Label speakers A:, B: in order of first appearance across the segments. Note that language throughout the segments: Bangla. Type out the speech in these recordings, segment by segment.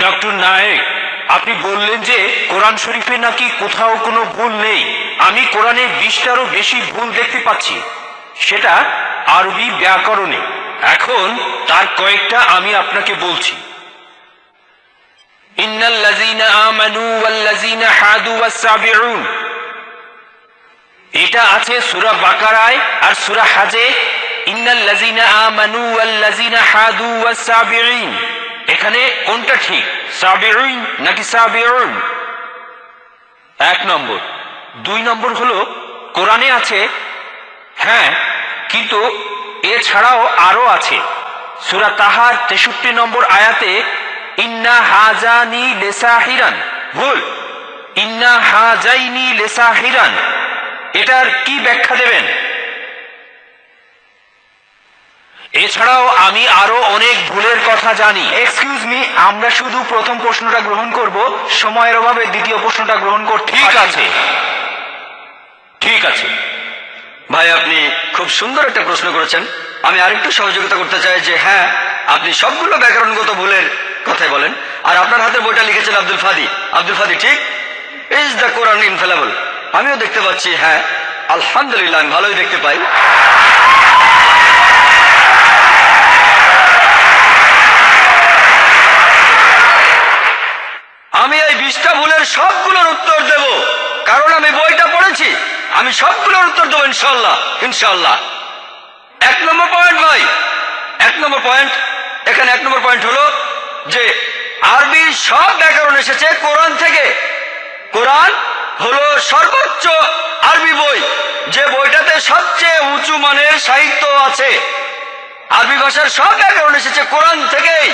A: ডক্টর নায়েক, আপনি বললেন যে কোরআন শরীফে নাকি কোথাও কোনো ভুল নেই। আমি কোরআনে 20টারও বেশি ভুল দেখতে পাচ্ছি, সেটা আরবি ব্যাকরণে। এখন তার কয়েকটা আমি আপনাকে বলছি। ইন্নাল্লাযীনা আমানু ওয়াল্লাযীনা হাদু ওয়াস-সাবিউন, এটা আছে সূরা বাকারায় আর সূরা হাজে। ইন্নাল্লাযীনা আমানু ওয়াল্লাযীনা হাদু ওয়াস-সাবিউন, এখানে কোনটা ঠিক, সাবিউন নাকি সাবিউন? 1 নম্বর। 2 নম্বর হলো কোরআনে আছে, হ্যাঁ, কিন্তু এছাড়াও আরো আছে। সূরা তাহার 63 নম্বর আয়াতে ইন্না হাজানি লিসাহিরান, ভুল, ইন্না হাজাইনি লিসাহিরান, এটার কি ব্যাখ্যা দেবেন? এছাড়াও আমি আরো অনেক ভুলের কথা জানি।
B: এক্সকিউজ মি, আমরা শুধু প্রথম প্রশ্নটা গ্রহণ করব, সময়ের অভাবে দ্বিতীয় প্রশ্নটা গ্রহণ করতে
A: ঠিক আছে, ঠিক আছে।
C: ভাই, আপনি খুব সুন্দর একটা প্রশ্ন করেছেন। আমি আরেকটু সহযোগিতা করতে চাই যে হ্যাঁ, আপনি সবগুলো ব্যাকরণগত ভুলের কথাই বলেন। আর আপনার হাতের বইটা লিখেছেন আব্দুল ফাদি। আব্দুল ফাদি ঠিক, ইজ দ্য কোরআন ইনফেলেবল। আমিও দেখতে পাচ্ছি, হ্যাঁ আলহামদুলিল্লাহ, আমি ভালোই দেখতে পাই। আমি এই 20টা ভুলের সবগুলোর উত্তর দেব, কারণ আমি বইটা পড়েছি। আমি সবগুলোর উত্তর দেবো ইনশাল্লাহ, ইনশাল্লাহ। 1 নম্বর পয়েন্ট ভাই, 1 নম্বর পয়েন্ট, এখানে 1 নম্বর পয়েন্ট হলো যে আরবির সব ব্যাকরণ এসেছে কোরআন থেকে। কোরআন হলো সর্বোচ্চ আরবি বই, যে বইটাতে সবচেয়ে উঁচু মানের সাহিত্য আছে। আরবি ভাষার সব ব্যাকরণ এসেছে কোরআন থেকেই।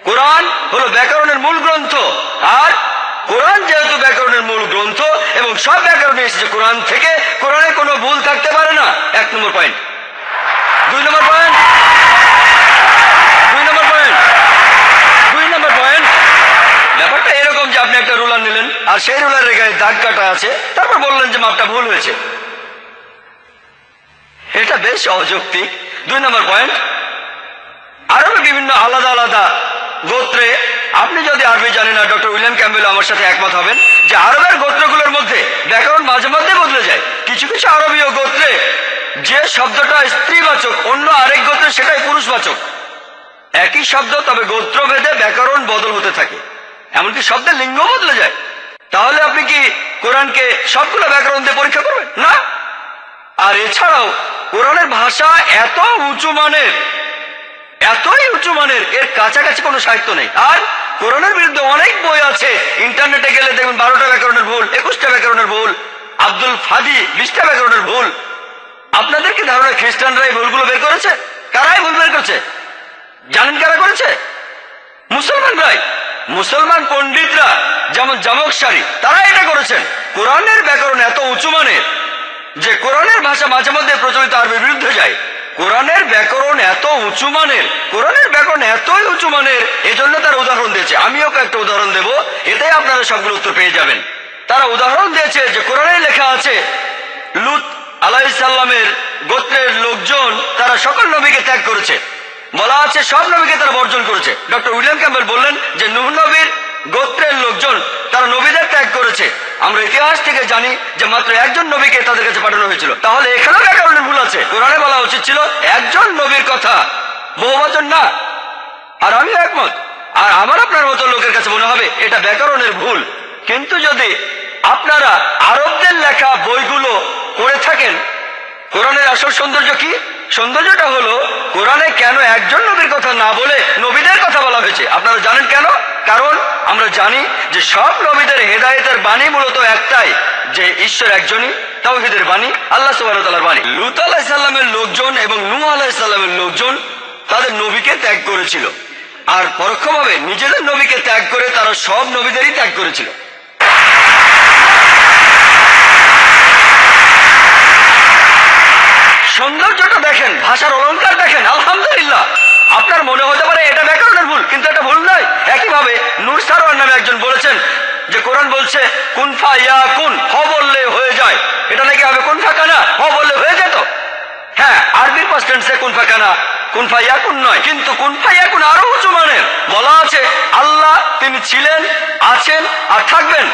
C: কোরআন হলো ব্যাকরণের মূল গ্রন্থ, আর কোরআন যেহেতু ব্যাকরণের মূল গ্রন্থ এবং সব ব্যাকরণ এসেছে কোরআন থেকে, কোরআনে কোনো ভুল থাকতে পারে না। 1 নম্বর পয়েন্ট। 2 নম্বর পয়েন্ট, 2 নম্বর পয়েন্ট, 2 নম্বর পয়েন্ট। ব্যাপারটা এরকম যে আপনি একটা রুলার নিলেন আর সেই রুলারের গায়ে দাগ কাটা আছে, তারপর বললেন যে মাপটা ভুল হয়েছে। এটা বেশ অযৌক্তিক। 2 নম্বর পয়েন্ট, আরবে বিভিন্ন আলাদা আলাদা গোত্রে, আপনি যদি আরবি জানেন না, ডক্টর উইলিয়াম ক্যাম্বেল আমার সাথে একমত হবেন যে আরবের গোত্রগুলোর মধ্যে ব্যাকরণ মাঝে মধ্যে বদলে যায়। কিছু কিছু আরবীয় গোত্রে যে শব্দটা স্ত্রীবাচক, অন্য আরেক গোত্রে সেটাই পুরুষবাচক। একই শব্দ, তবে গোত্রভেদে ব্যাকরণ বদল হতে থাকে, এমনকি শব্দের লিঙ্গ বদলে যায়। তাহলে আপনি কি কোরআনকে সবগুলো ব্যাকরণ দিয়ে পরীক্ষা করবেন? না। আর এছাড়াও কোরআনের ভাষা এত উঁচু মানের, এতই উঁচু মানের, এর কাছাকাছি কোনো সাহিত্য নেই। আর কোরআনের বিরুদ্ধে অনেক বই আছে, ইন্টারনেটে গেলে দেখবেন 12টা ব্যাকরণের ভুল, 21টা ব্যাকরণের ভুল, আব্দুল ফাদি 20টা ব্যাকরণের ভুল। আপনাদের কি ধারণা খ্রিস্টানরা এই ভুলগুলো বের করেছে? কারাই ভুল বের করেছে জানেন? কারা করেছে? মুসলমানরাই। মুসলমান পণ্ডিতরা, যেমন জামকশারি, তারা এটা করেছেন। কোরআনের ব্যাকরণ এত উঁচু মানের যে কোরআনের ভাষা মাঝে মধ্যে প্রচলিত আরবির বিরুদ্ধে যায়। কোরআনের ব্যাকরণ এত উঁচু মানের, কোরআনের ব্যাকরণ এতই উঁচু মানের, এজন্য তার উদাহরণ দিয়েছে। আমিও একটা উদাহরণ দেব, এটাই আপনারা সবগুলো উত্তর পেয়ে যাবেন। তারা উদাহরণ দিয়েছে যে কোরআনে লেখা আছে লূত আলাইহিস সালামের গোত্রের লোকজন তারা সকল নবীকে ত্যাগ করেছে। বলা আছে সব নবীকে তারা বর্জন করেছে। ডক্টর উইলিয়াম ক্যাম্বেল বললেন যে নূহ নবীর গোত্রের লোকজন তারা নবীদের ত্যাগ করেছে। আমরা ইতিহাস থেকে জানি যে মাত্র একজন নবীকে তাদের কাছে পাঠানো হয়েছিল। তাহলে এখানেও ব্যাকরণের ভুল আছে। কোরআনে বলা উচিত ছিল একজন নবীর কথা, বহু বচন না। আর আমি একমত, আর আমার আপনার মতো লোকের কাছে মনে হবে এটা ব্যাকরণের ভুল। কিন্তু যদি আপনারা আরবদের লেখা বইগুলো পড়ে থাকেন, কোরআনের আসল সৌন্দর্য কি? সৌন্দর্যটা হলো কোরআনে কেন একজন নবীর কথা না বলে নবীদের কথা বলা হয়েছে। আপনারা জানেন কেন? কারণ আমরা জানি যে সব নবীদের হেদায়েতের বাণী মূলত একটাই, যে ঈশ্বর একজনই, তাওহীদের বাণী, আল্লাহ সুবহানাহু ওয়া তাআলার বাণী। লূত আলাইহিস সালামের লোকজন এবং নূহ আলাইহিস সালামের লোকজন তাদের নবীকে ত্যাগ করেছিল, আর পরোক্ষভাবে নিজেদের নবীকে ত্যাগ করে তারা সব নবীদেরই ত্যাগ করেছিল। সৌন্দর্যটা দেখেন, ভাষার অলংকার দেখেন, আলহামদুলিল্লাহ। আপনার মনে হতে পারে এটা ব্যাকরণের ভুল, কিন্তু এটা ভুল নয়। একইভাবে নূর সারওয়ার নামে একজন বলেছেন যে কোরআন বলছে কুন ফা ইয়া কুন, হ বললে হয়ে যায়। এটা নাকি হবে কুন ফা কানা, হ বললে হয়ে যেত। হ্যাঁ, আরবির পাস্ট টেন্সে কুন ফা কানা কুন ফায়াকুন নয়, কিন্তু কুন ফায়াকুন আরো উঁচু মানের। বলা আছে আল্লাহ তিনি ছিলেন, আছেন আর থাকবেন।